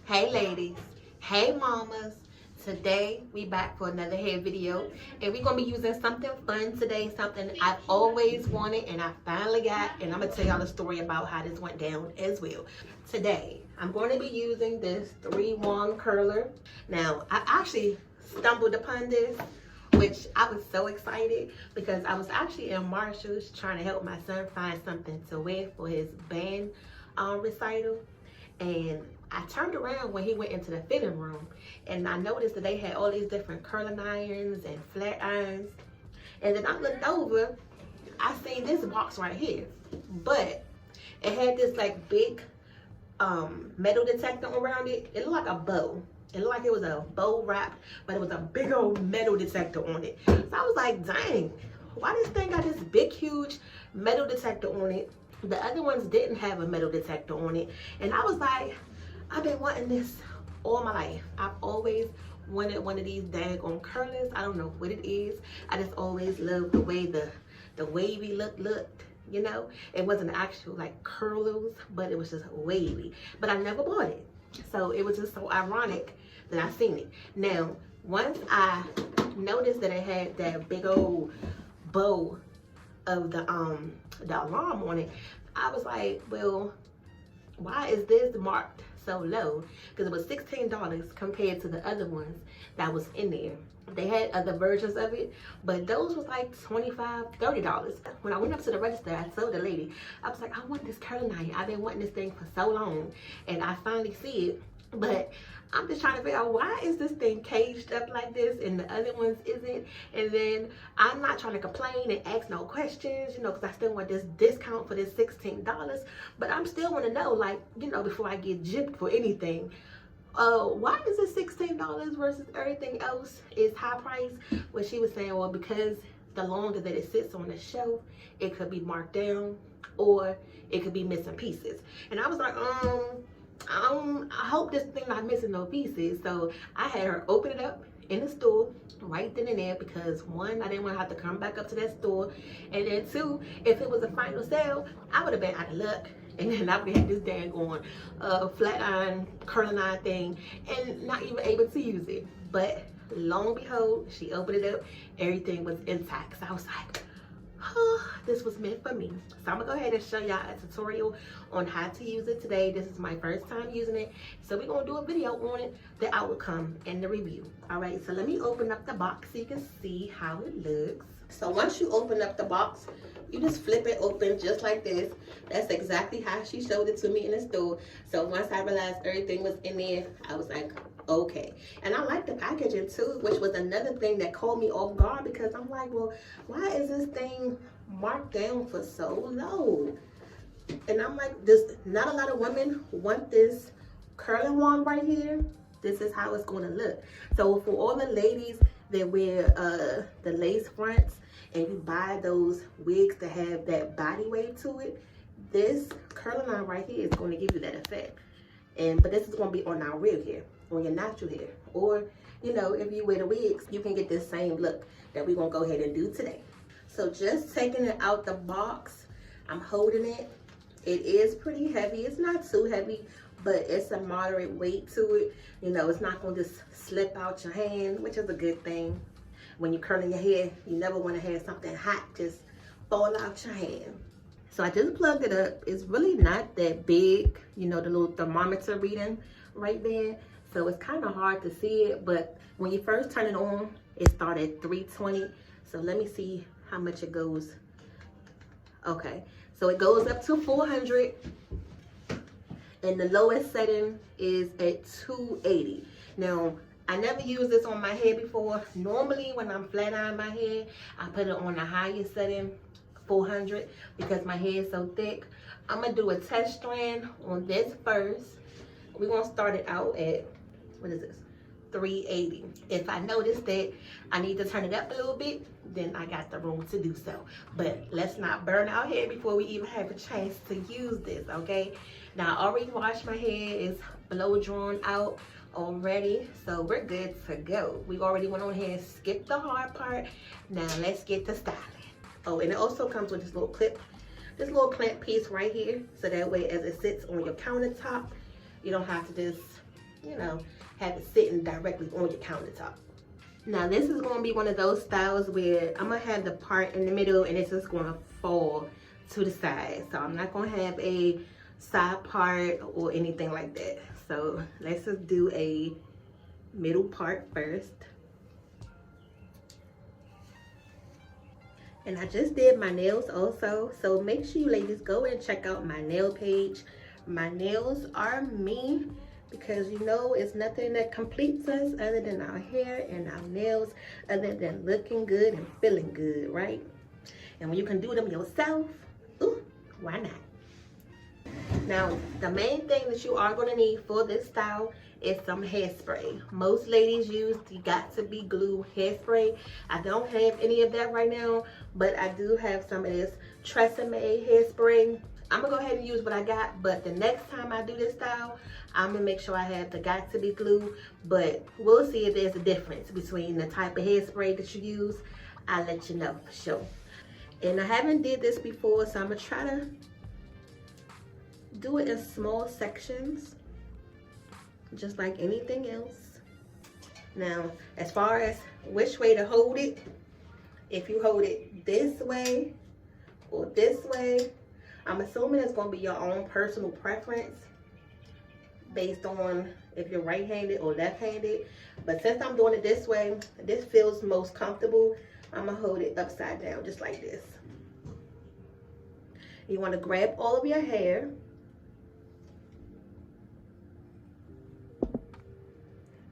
Hey ladies, hey mamas. Today we back for another hair video and we're gonna be using something fun today, something I've always wanted and I finally got, and I'm gonna tell y'all a story about how this went down as well. Today I'm going to be using this 3-1 curler. Now I actually stumbled upon this, which I was so excited because I was actually in Marshall's trying to help my son find something to wear for his band recital. And I turned around when he went into the fitting room and I noticed that they had all these different curling irons and flat irons. And then I looked over, I seen this box right here, but it had this like big metal detector around it. It looked like a bow. It looked like it was a bow wrap, but it was a big old metal detector on it. So I was like, dang, why this thing got this big, huge metal detector on it? The other ones didn't have a metal detector on it. And I was like, I've been wanting this all my life. I've always wanted one of these daggone curlers. I don't know what it is. I just always loved the way the wavy looked, you know? It wasn't actual like curlers, but it was just wavy. But I never bought it. So it was just so ironic that I seen it. Now, once I noticed that it had that big old bow of the alarm on it, I was like, well, why is this marked so low? Because it was $16 compared to the other ones that was in there. They had other versions of it, but those was like $25, $30. When I went up to the register, I told the lady, I was like, I want this curling iron. I've been wanting this thing for so long, and I finally see it. But I'm just trying to figure out, why is this thing caged up like this and the other ones isn't? And then I'm not trying to complain and ask no questions, you know, because I still want this discount for this $16. But I'm still want to know, like, you know, before I get gypped for anything, why is it $16 versus everything else is high price? Well, she was saying, well, because the longer that it sits on the shelf, it could be marked down or it could be missing pieces. And I was like, I hope this thing not missing no pieces. So I had her open it up in the store right then and there, because one, I didn't want to have to come back up to that store, and then two, if it was a final sale, I would have been out of luck, and then I would have had this dang on flat iron curling iron thing and not even able to use it. But lo and behold, she opened it up, everything was intact. So I was like, oh, this was meant for me. So I'm gonna go ahead and show y'all a tutorial on how to use it today. This is my first time using it, so we're gonna do a video on it, the outcome and the review. All right, so let me open up the box so you can see how it looks. So once you open up the box, you just flip it open just like this. That's exactly how she showed it to me in the store. So once I realized everything was in there, I was like, okay. And I like the packaging too, which was another thing that caught me off guard, because I'm like, well, why is this thing marked down for so low? And I'm like, not a lot of women want this curling wand right here. This is how it's going to look. So for all the ladies that wear the lace fronts and you buy those wigs that have that body wave to it, this curling iron right here is going to give you that effect. But this is going to be on our real hair, on your natural hair. Or, you know, if you wear the wigs, you can get this same look that we're going to go ahead and do today. So just taking it out the box, I'm holding it. It is pretty heavy. It's not too heavy, but it's a moderate weight to it. You know, it's not going to just slip out your hand, which is a good thing. When you're curling your hair, you never want to have something hot just fall out your hand. So I just plugged it up. It's really not that big, you know, the little thermometer reading right there. So it's kind of hard to see it, but when you first turn it on, it started at 320. So let me see how much it goes. Okay, so it goes up to 400, and the lowest setting is at 280. Now, I never used this on my hair before. Normally, when I'm flat ironing my hair, I put it on the highest setting, 400, because my hair is so thick. I'm gonna do a test strand on this first. We're gonna start it out at, what is this? 380. If I notice that I need to turn it up a little bit, then I got the room to do so. But let's not burn our hair before we even have a chance to use this, okay? Now, I already washed my hair. It's blow drawn out already, so we're good to go. We already went on here and skipped the hard part. Now, let's get to styling. Oh, and it also comes with this little clip, this little clamp piece right here, so that way as it sits on your countertop, you don't have to just you know, have it sitting directly on your countertop. Now this is going to be one of those styles where I'm going to have the part in the middle and it's just going to fall to the side. So I'm not going to have a side part or anything like that. So let's just do a middle part first. And I just did my nails also, so make sure you ladies go and check out my nail page. My nails are me, because you know it's nothing that completes us other than our hair and our nails, other than looking good and feeling good, right? And when you can do them yourself, ooh, why not? Now, the main thing that you are going to need for this style is some hairspray. Most ladies use the Got To Be Glue hairspray. I don't have any of that right now, but I do have some of this Tresemme hairspray. I'm going to go ahead and use what I got, but the next time I do this style, I'm going to make sure I have the Got To Be Glue, but we'll see if there's a difference between the type of hairspray that you use. I'll let you know for sure. And I haven't did this before, so I'm going to try to do it in small sections, just like anything else. Now, as far as which way to hold it, if you hold it this way or this way, I'm assuming it's going to be your own personal preference based on if you're right-handed or left-handed. But since I'm doing it this way, this feels most comfortable. I'm going to hold it upside down just like this. You want to grab all of your hair.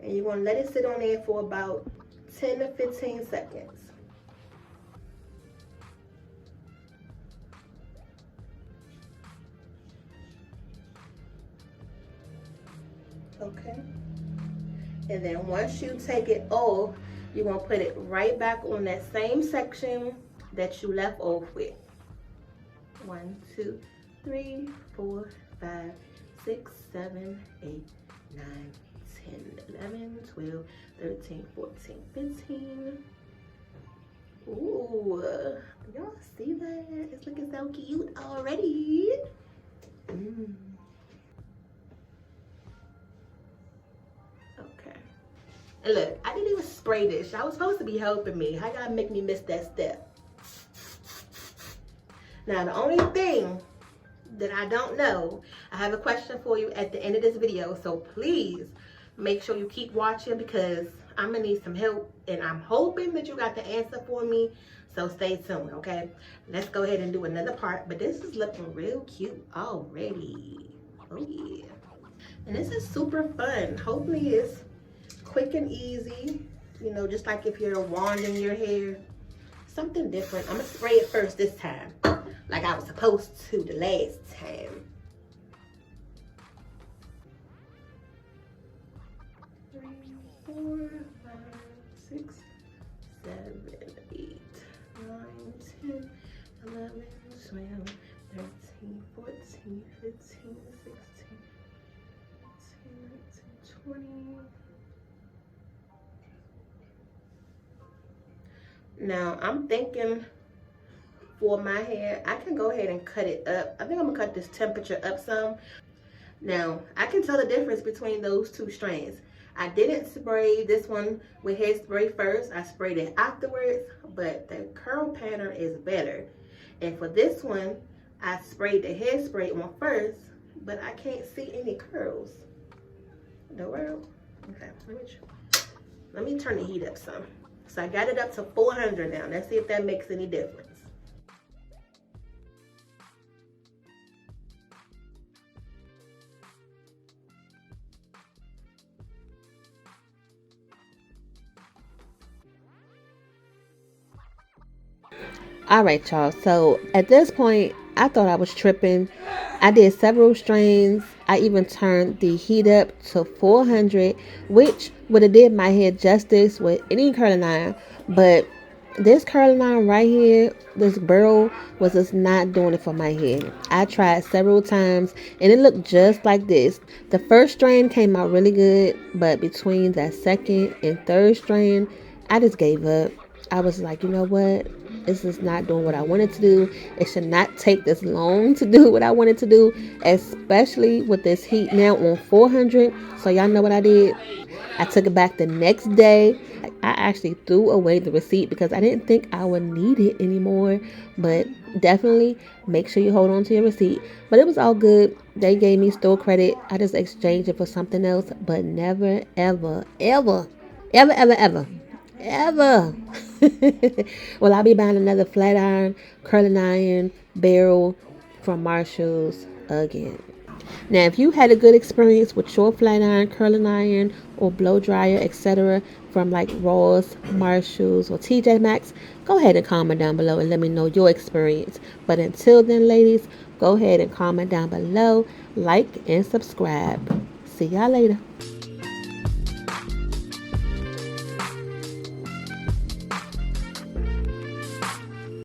And you're going to let it sit on there for about 10 to 15 seconds. Okay. And then once you take it off, you're going to put it right back on that same section that you left off with. 1, 2, 3, 4, 5, 6, 7, 8, 9, 10, 11, 12, 13, 14, 15. Ooh, y'all see that? It's looking so cute already. Okay. And look, I didn't even spray this. Y'all was supposed to be helping me. How y'all make me miss that step? Now, the only thing that I don't know, I have a question for you at the end of this video. So please make sure you keep watching, because I'm gonna need some help and I'm hoping that you got the answer for me. So stay tuned, okay? Let's go ahead and do another part, but this is looking real cute already. Oh yeah. And this is super fun. Hopefully it's quick and easy, you know, just like if you're wanding your hair. Something different. I'm gonna spray it first this time, like I was supposed to the last time. 3, 4, 5, 6, 7, 8, 9, 10, 11, 12, 13, 14, 15, 16, 17, 19, 20. Now, I'm thinking for my hair, I can go ahead and cut it up. I think I'm gonna cut this temperature up some. Now, I can tell the difference between those two strands. I didn't spray this one with hairspray first. I sprayed it afterwards, but the curl pattern is better. And for this one, I sprayed the hairspray on first, but I can't see any curls. The world? Okay, let me turn the heat up some. So I got it up to 400 now. Let's see if that makes any difference. All right, y'all. So at this point, I thought I was tripping. I did several strains. I even turned the heat up to 400, which would have did my hair justice with any curling iron. But this curling iron right here, this burl, was just not doing it for my hair. I tried several times and it looked just like this. The first strain came out really good, but between that second and third strain, I just gave up. I was like, you know what? This is not doing what I wanted to do. It should not take this long to do what I wanted to do, especially with this heat now on 400. So y'all know what I did? I took it back the next day. I actually threw away the receipt because I didn't think I would need it anymore. But definitely make sure you hold on to your receipt. But it was all good. They gave me store credit. I just exchanged it for something else. But never, ever, ever, ever, ever, ever, ever will I be buying another flat iron, curling iron, barrel from Marshalls again. Now, if you had a good experience with your flat iron, curling iron, or blow dryer, etc., from like Ross, Marshalls, or TJ Maxx, go ahead and comment down below and let me know your experience. But until then, ladies, go ahead and comment down below, like, and subscribe. See y'all later.